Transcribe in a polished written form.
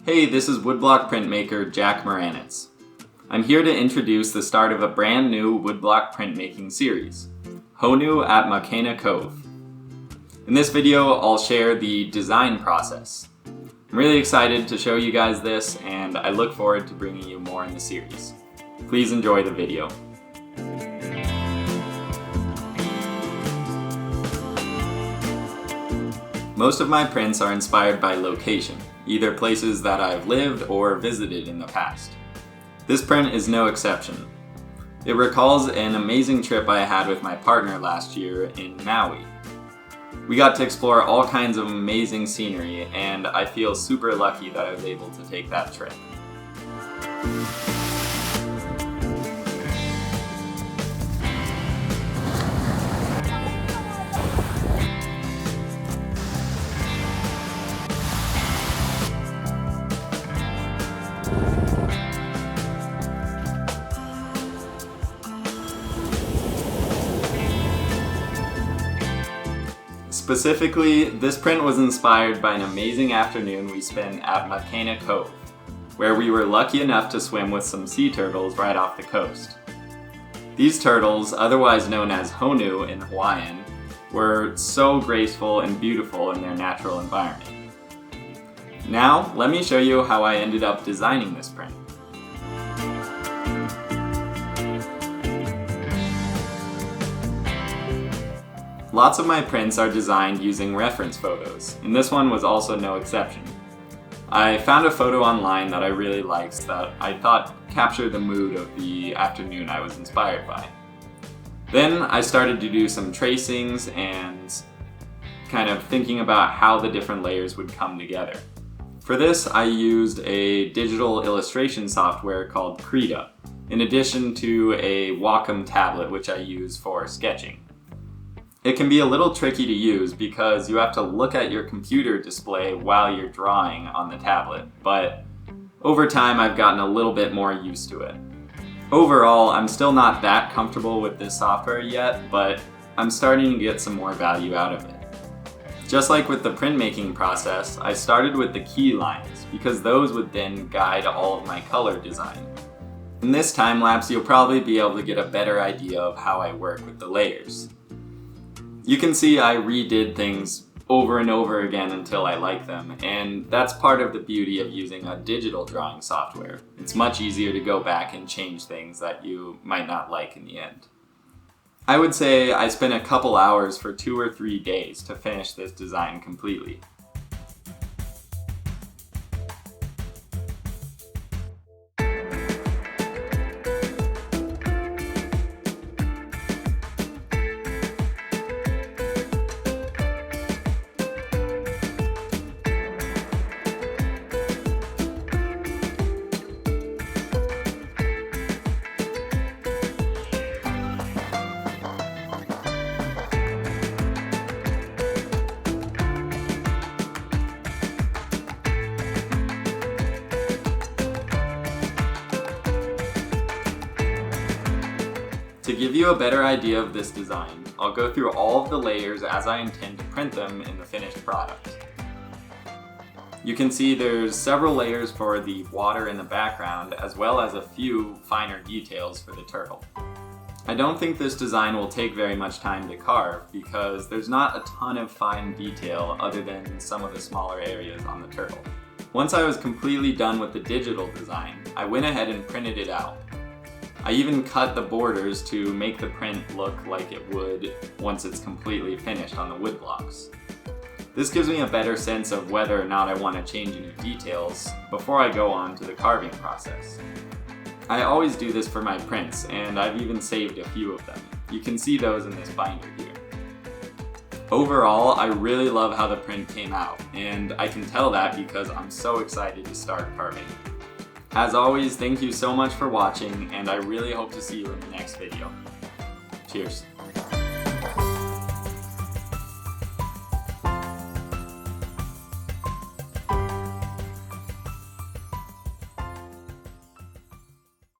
Hey, this is Woodblock printmaker Jack Moranitz. I'm here to introduce the start of a brand new woodblock printmaking series, Honu at Makena Cove. In this video, I'll share the design process. I'm really excited to show you guys this, and I look forward to bringing you more in the series. Please enjoy the video. Most of my prints are inspired by location, either places that I've lived or visited in the past. This print is no exception. It recalls an amazing trip I had with my partner last year in Maui. We got to explore all kinds of amazing scenery, and I feel super lucky that I was able to take that trip. Specifically, this print was inspired by an amazing afternoon we spent at Makena Cove, where we were lucky enough to swim with some sea turtles right off the coast. These turtles, otherwise known as Honu in Hawaiian, were so graceful and beautiful in their natural environment. Now, let me show you how I ended up designing this print. Lots of my prints are designed using reference photos, and this one was also no exception. I found a photo online that I really liked that I thought captured the mood of the afternoon I was inspired by. Then I started to do some tracings and kind of thinking about how the different layers would come together. For this, I used a digital illustration software called Krita, in addition to a Wacom tablet which I use for sketching. It can be a little tricky to use because you have to look at your computer display while you're drawing on the tablet, but over time I've gotten a little bit more used to it. Overall, I'm still not that comfortable with this software yet, but I'm starting to get some more value out of it. Just like with the printmaking process, I started with the key lines because those would then guide all of my color design. In this time lapse, you'll probably be able to get a better idea of how I work with the layers. You can see I redid things over and over again until I like them, and that's part of the beauty of using a digital drawing software. It's much easier to go back and change things that you might not like in the end. I would say I spent a couple hours for 2 or 3 days to finish this design completely. To give you a better idea of this design, I'll go through all of the layers as I intend to print them in the finished product. You can see there's several layers for the water in the background, as well as a few finer details for the turtle. I don't think this design will take very much time to carve because there's not a ton of fine detail other than some of the smaller areas on the turtle. Once I was completely done with the digital design, I went ahead and printed it out. I even cut the borders to make the print look like it would once it's completely finished on the wood blocks. This gives me a better sense of whether or not I want to change any details before I go on to the carving process. I always do this for my prints, and I've even saved a few of them. You can see those in this binder here. Overall, I really love how the print came out, and I can tell that because I'm so excited to start carving. As always, thank you so much for watching, and I really hope to see you in the next video. Cheers.